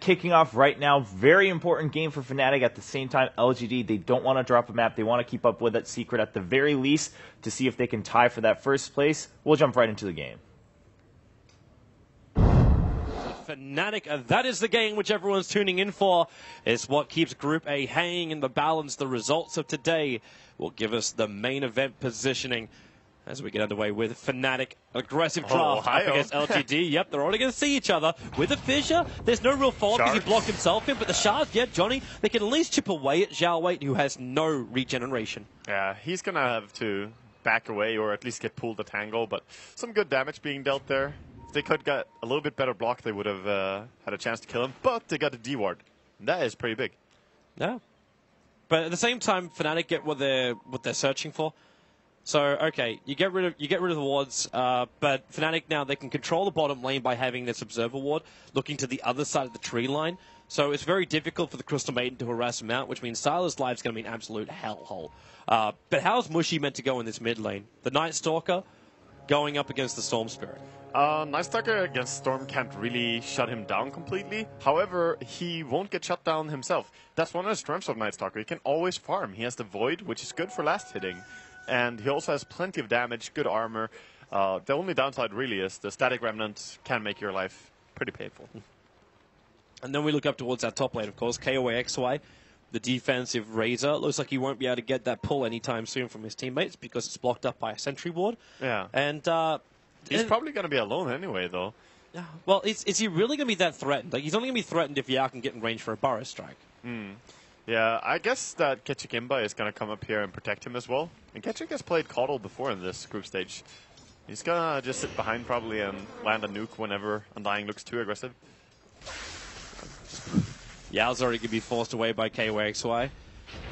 kicking off right now. Very important game for Fnatic. At the same time, LGD, they don't want to drop a map. They want to keep up with that secret at the very least to see if they can tie for that first place. We'll jump right into the game. Fnatic, that is the game which everyone's tuning in for. It's what keeps Group A hanging in the balance. The results of today will give us the main event positioning as we get underway with Fnatic. Aggressive draft up against LGD. Yep, they're already going to see each other. With a fissure, there's no real fault because he blocked himself in, but the shards, yeah, Johnny, they can at least chip away at Zhao Wei, who has no regeneration. Yeah, he's going to have to back away or at least get pulled at tangle, but some good damage being dealt there. If they could get a little bit better block, they would have had a chance to kill him, but they got a D-ward. That is pretty big. Yeah. But at the same time, Fnatic get what they're searching for. So, okay, you get rid of the wards, but Fnatic now, they can control the bottom lane by having this Observer ward looking to the other side of the tree line. So it's very difficult for the Crystal Maiden to harass him out, which means Sylar's life's going to be an absolute hellhole. But how's Mushy meant to go in this mid lane? The Night Stalker going up against the Storm Spirit. Night Stalker against Storm can't really shut him down completely. However, he won't get shut down himself. That's one of the strengths of Night Stalker. He can always farm. He has the Void, which is good for last hitting. And he also has plenty of damage, good armor. The only downside really is the Static Remnant can make your life pretty painful. And then we look up towards that top lane, of course. KOAXY, the defensive Razor. Looks like he won't be able to get that pull anytime soon from his teammates because it's blocked up by a Sentry Ward. Yeah. And he's probably going to be alone anyway, though. Well, is he really going to be that threatened? Like, he's only going to be threatened if Yao can get in range for a Burrow Strike. Yeah, I guess that Ketchikimba is going to come up here and protect him as well. And Ketchik has played Coddle before in this group stage. He's going to just sit behind probably and land a nuke whenever Undying looks too aggressive. Yao's already going to be forced away by KOAXY.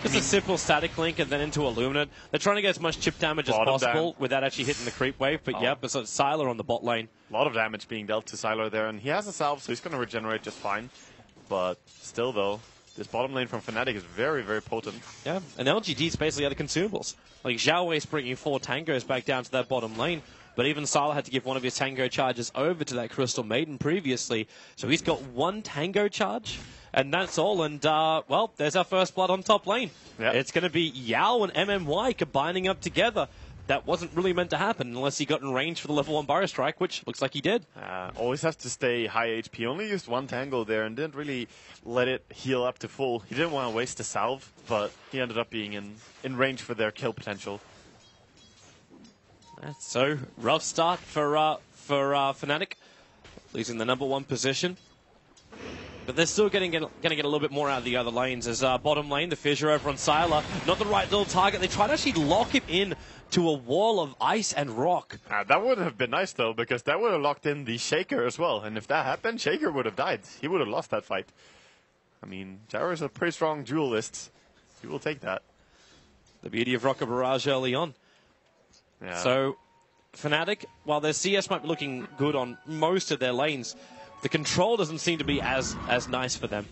Just a simple static link and then into Illuminate. They're trying to get as much chip damage as possible without actually hitting the creep wave. But yep, it's Sylar on the bot lane. A lot of damage being dealt to Sylar there. And he has a salve, so he's going to regenerate just fine. But still, though, this bottom lane from Fnatic is very, very potent. Yeah, and LGD's basically out of consumables. Like, Zhao Wei's bringing 4 tangos back down to that bottom lane, but even Sylar had to give one of his tango charges over to that Crystal Maiden previously. So he's got 1 tango charge, and that's all. And, well, there's our first blood on top lane. Yep. It's going to be Yao and MMY combining up together. That wasn't really meant to happen unless he got in range for the level 1 Burrow Strike, which looks like he did. Always has to stay high HP. Only used 1 tango there and didn't really let it heal up to full. He didn't want to waste the salve, but he ended up being in range for their kill potential. So, rough start for Fnatic, losing the #1 position. But they're still going to get a little bit more out of the other lanes. As bottom lane, the fissure over on Sylar, not the right little target. They try to actually lock him in to a wall of ice and rock. That would have been nice, though, because that would have locked in the Shaker as well. And if that happened, Shaker would have died. He would have lost that fight. I mean, Jaro is a pretty strong duelist. He will take that. The beauty of Rocket Barrage early on. Yeah. So, Fnatic, while their CS might be looking good on most of their lanes, the control doesn't seem to be as nice for them.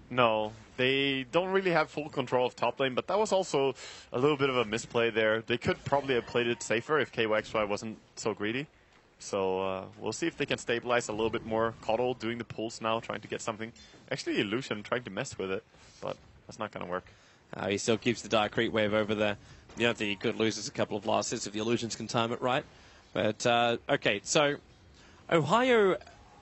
No, they don't really have full control of top lane, but that was also a little bit of a misplay there. They could probably have played it safer if KOXY wasn't so greedy. So we'll see if they can stabilize a little bit more. Coddle doing the pulls now, trying to get something. Actually, Illusion trying to mess with it, but that's not going to work. He still keeps the Dark Creep Wave over there. You don't think he could lose us a couple of last hits if the Illusions can time it right. But, okay, so Ohio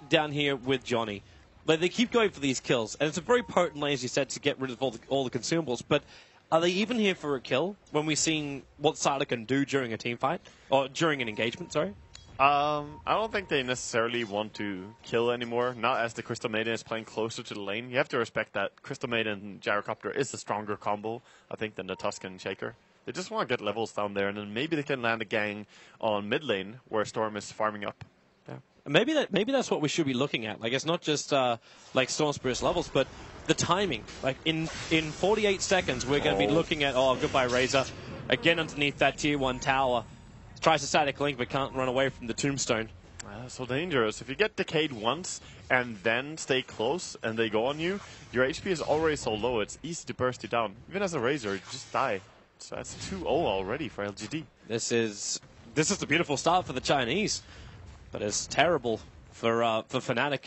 down here with Johnny. But they keep going for these kills, and it's a very potent lane, as you said, to get rid of all the consumables. But are they even here for a kill when we're seeing what Sylar can do during a team fight? Or during an engagement, sorry? I don't think they necessarily want to kill anymore, not as the Crystal Maiden is playing closer to the lane. You have to respect that Crystal Maiden and Gyrocopter is a stronger combo, I think, than the Tuscan and Shaker. They just want to get levels down there, and then maybe they can land a gang on mid lane where Storm is farming up. Maybe that's what we should be looking at. Like, it's not just like Storm Spirit's levels, but the timing. Like, in 48 seconds, we're going to be looking at, goodbye Razor, again underneath that tier 1 tower. Tries to static link, but can't run away from the tombstone. So dangerous. If you get decayed once and then stay close and they go on you, your HP is already so low, it's easy to burst you down. Even as a Razor, you just die. So that's 2-0 already for LGD. This is the beautiful start for the Chinese. But it's terrible for Fnatic.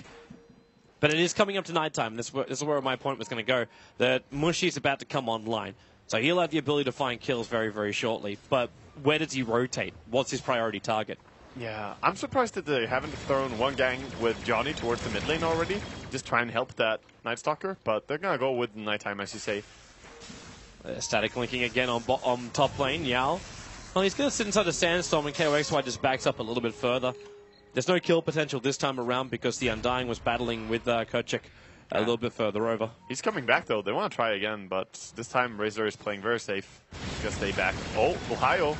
But it is coming up to nighttime. This is where my point was going to go. That Mushi's about to come online. So he'll have the ability to find kills very, very shortly. But where does he rotate? What's his priority target? Yeah, I'm surprised that they haven't thrown one gang with Johnny towards the mid lane already. Just try and help that Night Stalker, but they're going to go with nighttime, as you say. Static linking again on top lane, Yao. Well, he's going to sit inside the Sandstorm, and KOXY just backs up a little bit further. There's no kill potential this time around because the Undying was battling with Kerchik a little bit further over. He's coming back, though. They want to try again, but this time Razor is playing very safe. He's going to stay back. Oh, Ohio.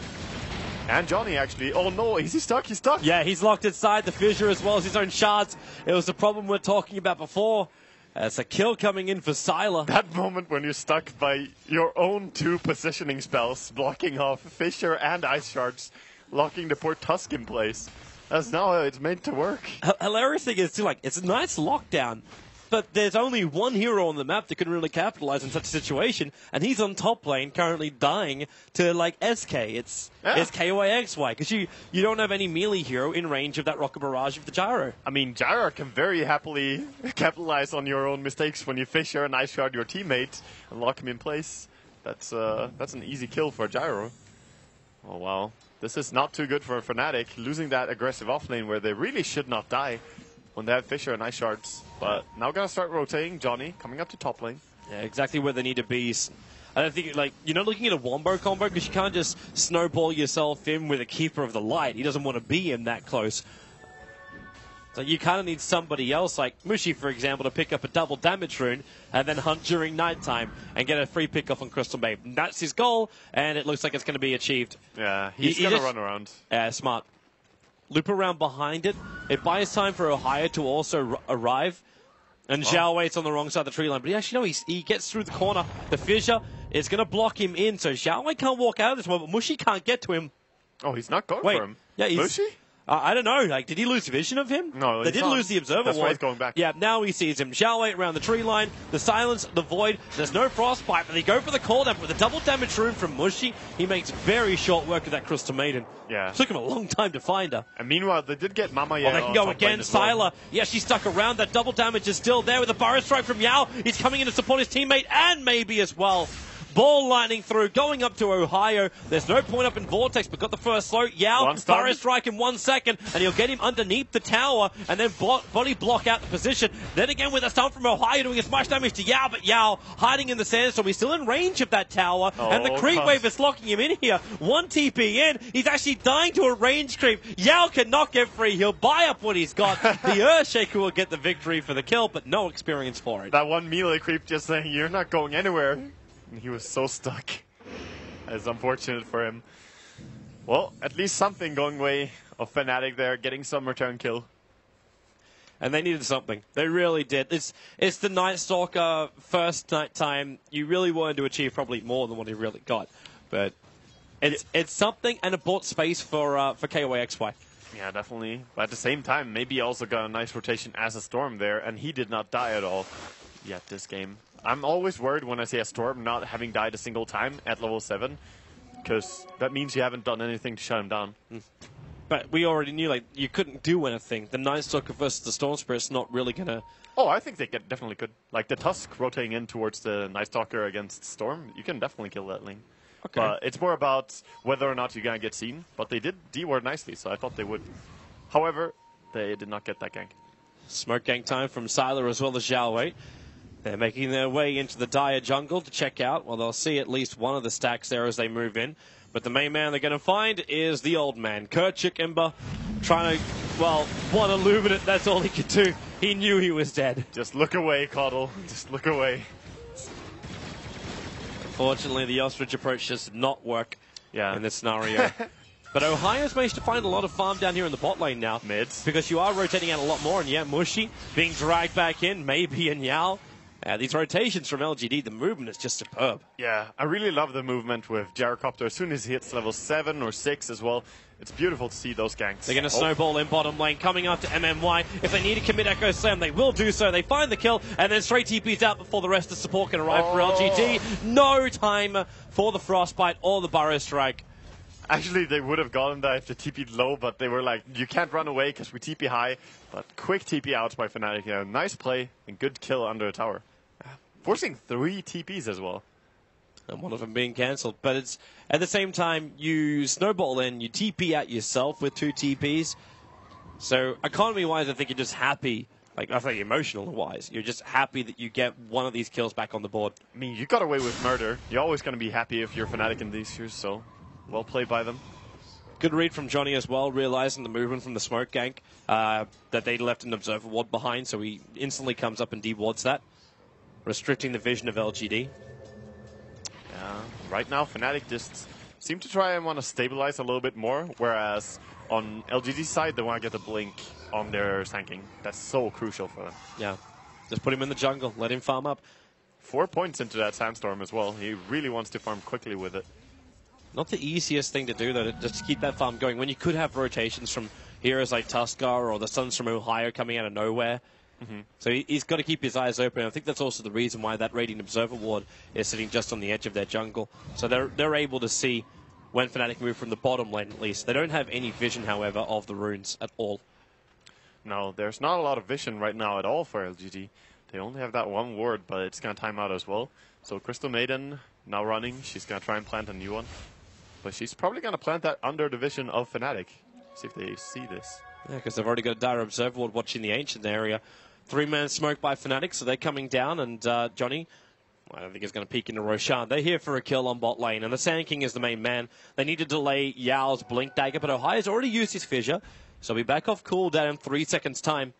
And Johnny, actually. Oh, no. Is he stuck? He's stuck. Yeah, he's locked inside the fissure as well as his own shards. It was the problem we we're talking about before. It's a kill coming in for Sylar. That moment when you're stuck by your own 2 positioning spells, blocking off Fissure and Ice Shards, locking the poor Tusk in place. That's not how it's meant to work. Hilarious thing is, too, like, it's a nice lockdown, but there's only one hero on the map that can really capitalize in such a situation, and he's on top lane, currently dying to, like, SK. It's KYXY, because you don't have any melee hero in range of that Rocket Barrage of the Gyro. I mean, Gyro can very happily capitalize on your own mistakes when you Fissure and Ice Shard your teammate and lock him in place. That's an easy kill for Gyro. Oh, wow. This is not too good for Fnatic, losing that aggressive offlane where they really should not die when they have Fissure and Ice Shards. But now gotta start rotating. Johnny coming up to top lane. Yeah, exactly where they need to be. I don't think, like, you're not looking at a Wombo combo because you can't just snowball yourself in with a Keeper of the Light. He doesn't want to be in that close. So you kind of need somebody else, like Mushi, for example, to pick up a double damage rune and then hunt during nighttime and get a free pickoff on Crystal Babe. And that's his goal, and it looks like it's going to be achieved. Yeah, he's going to run around. Yeah, smart. Loop around behind it. It buys time for Ohio to also arrive. And Zhao waits on the wrong side of the tree line. But actually, no, he gets through the corner. The fissure is going to block him in. So Zhao Wei can't walk out of this one, but Mushi can't get to him. Oh, he's not going for him. Yeah, Mushi? I don't know. Like, did he lose vision of him? No, they did lose the observer. That's why he's going back. Yeah, now he sees him. Zhao Wei around the tree line. The silence, the void. There's no frostbite, but they go for the call down with a double damage rune from Mushi. He makes very short work of that Crystal Maiden. Yeah. It took him a long time to find her. And meanwhile, they did get Mama Yao. Oh, they can go again. Sylar. Yeah, she's stuck around. That double damage is still there with a Burrow Strike from Yao. He's coming in to support his teammate and maybe as well. Ball lightning through, going up to Ohio. There's no point up in Vortex, but got the first slow. Yao, Burrow Strike in 1 second, and he'll get him underneath the tower, and then body block out the position. Then again with a stun from Ohio doing as much damage to Yao, but Yao hiding in the sandstorm. He's still in range of that tower, and the creep wave is locking him in here. 1 TP in, he's actually dying to a range creep. Yao cannot get free. He'll buy up what he's got. The Earthshaker will get the victory for the kill, but no experience for it. That one melee creep just saying, you're not going anywhere. He was so stuck. It's unfortunate for him. Well, at least something going way of Fnatic there, getting some return kill. And they needed something. They really did. It's the Night Stalker first night time. You really wanted to achieve probably more than what he really got. But it's something, and it bought space for KOXY. Yeah, definitely. But at the same time, maybe he also got a nice rotation as a Storm there, and he did not die at all yet this game. I'm always worried when I see a Storm not having died a single time at level 7, because that means you haven't done anything to shut him down. But we already knew, like, you couldn't do anything. The Night Stalker versus the Storm Spirit's not really going to... Oh, I think they definitely could. Like, the Tusk rotating in towards the Night Stalker against Storm, you can definitely kill that lane. Okay. But it's more about whether or not you're going to get seen. But they did D-ward nicely, so I thought they would. However, they did not get that gank. Smoke gank time from Sylar as well as Zhao Wei. They're making their way into the Dire jungle to check out. Well, they'll see at least one of the stacks there as they move in. But the main man they're going to find is the old man. Kerchik Ember trying to, well, one Illuminate, that's all he could do. He knew he was dead. Just look away, Coddle. Just look away. Unfortunately, the ostrich approach just did not work in this scenario. But Ohio's managed to find a lot of farm down here in the bot lane now. Mids. Because you are rotating out a lot more, and yeah, Mushi being dragged back in, maybe in Yao. These rotations from LGD, the movement is just superb. Yeah, I really love the movement with Gyrocopter. As soon as he hits level 7 or 6 as well, it's beautiful to see those ganks. They're going to snowball in bottom lane, coming after MMY. If they need to commit Echo Slam, they will do so. They find the kill, and then straight TP's out before the rest of the support can arrive for LGD. No time for the Frostbite or the Burrow Strike. Actually, they would have gotten that if they TP'd low, but they were like, you can't run away because we TP high. But quick TP outs by Fnatic. Yeah, nice play and good kill under a tower. Forcing 3 TPs as well. And one of them being cancelled. But it's at the same time, you snowball in, you TP out yourself with 2 TPs. So economy-wise, I think you're just happy. Like, I think emotional-wise, you're just happy that you get one of these kills back on the board. I mean, you got away with murder. You're always going to be happy if you're Fnatic in these years, so well played by them. Good read from Johnny as well, realizing the movement from the smoke gank, that they left an observer ward behind, so he instantly comes up and dewards that, restricting the vision of LGD. Yeah, right now Fnatic just seem to try and want to stabilize a little bit more, whereas on LGD's side, they want to get the blink on their Sand That's so crucial for them. Yeah, just put him in the jungle, let him farm up. 4 points into that Sandstorm as well. He really wants to farm quickly with it. Not the easiest thing to do, though, just to keep that farm going, when you could have rotations from heroes like Tuskar or the Suns from Ohio coming out of nowhere. So he's got to keep his eyes open. I think that's also the reason why that Radiant Observer ward is sitting just on the edge of their jungle. So they're able to see when Fnatic move from the bottom lane, at least. They don't have any vision, however, of the runes at all. No, there's not a lot of vision right now at all for LGD. They only have that one ward, but it's going to time out as well. So Crystal Maiden now running. She's going to try and plant a new one. But she's probably going to plant that under the vision of Fnatic. See if they see this. Yeah, because they've already got a dire observer ward watching the Ancient area. 3-man smoke by Fnatic, so they're coming down, and Johnny, I don't think he's going to peek into Roshan. They're here for a kill on bot lane, and the Sand King is the main man. They need to delay Yao's Blink Dagger, but Ohio's already used his Fissure, so he'll be back off cooldown in 3 seconds' time.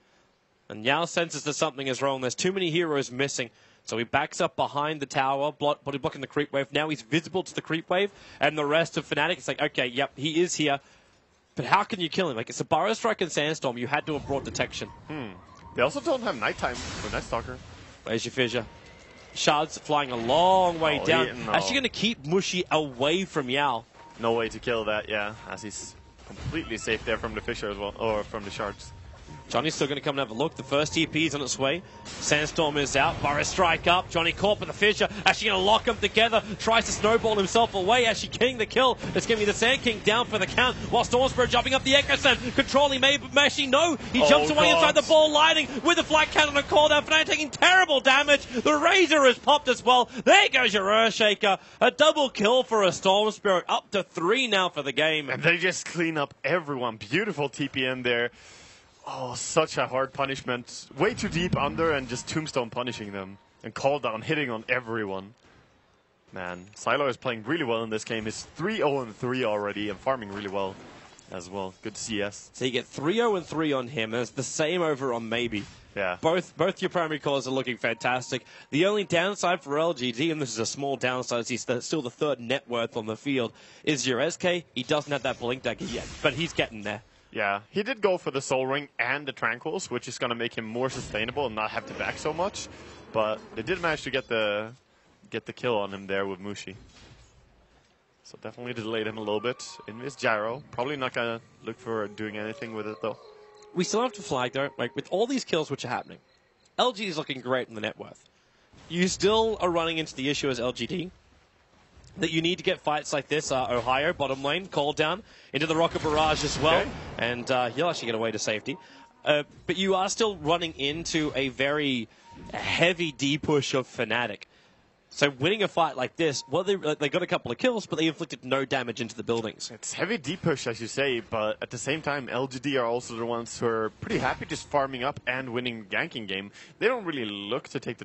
And Yao senses that something is wrong. There's too many heroes missing. So he backs up behind the tower, body blocking the creep wave. Now he's visible to the creep wave, and the rest of Fnatic, it's like, okay, yep, he is here. But how can you kill him? Like, it's a Burrow Strike and Sandstorm. You had to have brought detection. They also don't have nighttime for Night Stalker. Where's your Fissure? Shards flying a long way down. No. Actually going to keep Mushy away from Yao. No way to kill that, yeah, as he's completely safe there from the Fissure as well, or from the Shards. Johnny's still going to come and have a look. The first TP is on its way. Sandstorm is out. Burrow Strike up. Johnny caught by the Fissure. Actually going to lock them together. Tries to snowball himself away. Actually getting the kill. It's going to be the Sand King down for the count. While Stormspirit jumping up the Echo Sand. Controlling Mashi. No. He jumps away inside the ball lighting with the flat cannon and call down. Fnatic taking terrible damage. The Razor is popped as well. There goes your Earthshaker. A double kill for a Stormspirit. Up to 3 now for the game. And they just clean up everyone. Beautiful TP in there. Oh, such a hard punishment. Way too deep under and just Tombstone punishing them. And call down, hitting on everyone. Man, Silo is playing really well in this game. He's 3-0-3 already and farming really well as well. Good CS. So you get 3-0-3 on him. And it's the same over on Maybe. Yeah. Both your primary cores are looking fantastic. The only downside for LGD, and this is a small downside, he's still the 3rd net worth on the field, is your SK. He doesn't have that Blink Dagger yet, but he's getting there. Yeah, he did go for the Soul Ring and the Tranquils, which is going to make him more sustainable and not have to back so much. But they did manage to get the kill on him there with Mushi. So definitely delayed him a little bit in his gyro. Probably not going to look for doing anything with it, though. We still have to flag, though, like, with all these kills which are happening, LG is looking great in the net worth. You still are running into the issue as LGD that you need to get fights like this. Ohio, bottom lane, called down into the Rocket Barrage as well. Okay. And he'll actually get away to safety. But you are still running into a very heavy D-push of Fnatic. So winning a fight like this, well, they got a couple of kills, but they inflicted no damage into the buildings. It's heavy D-push, as you say, but at the same time, LGD are also the ones who are pretty happy just farming up and winning the ganking game. They don't really look to take the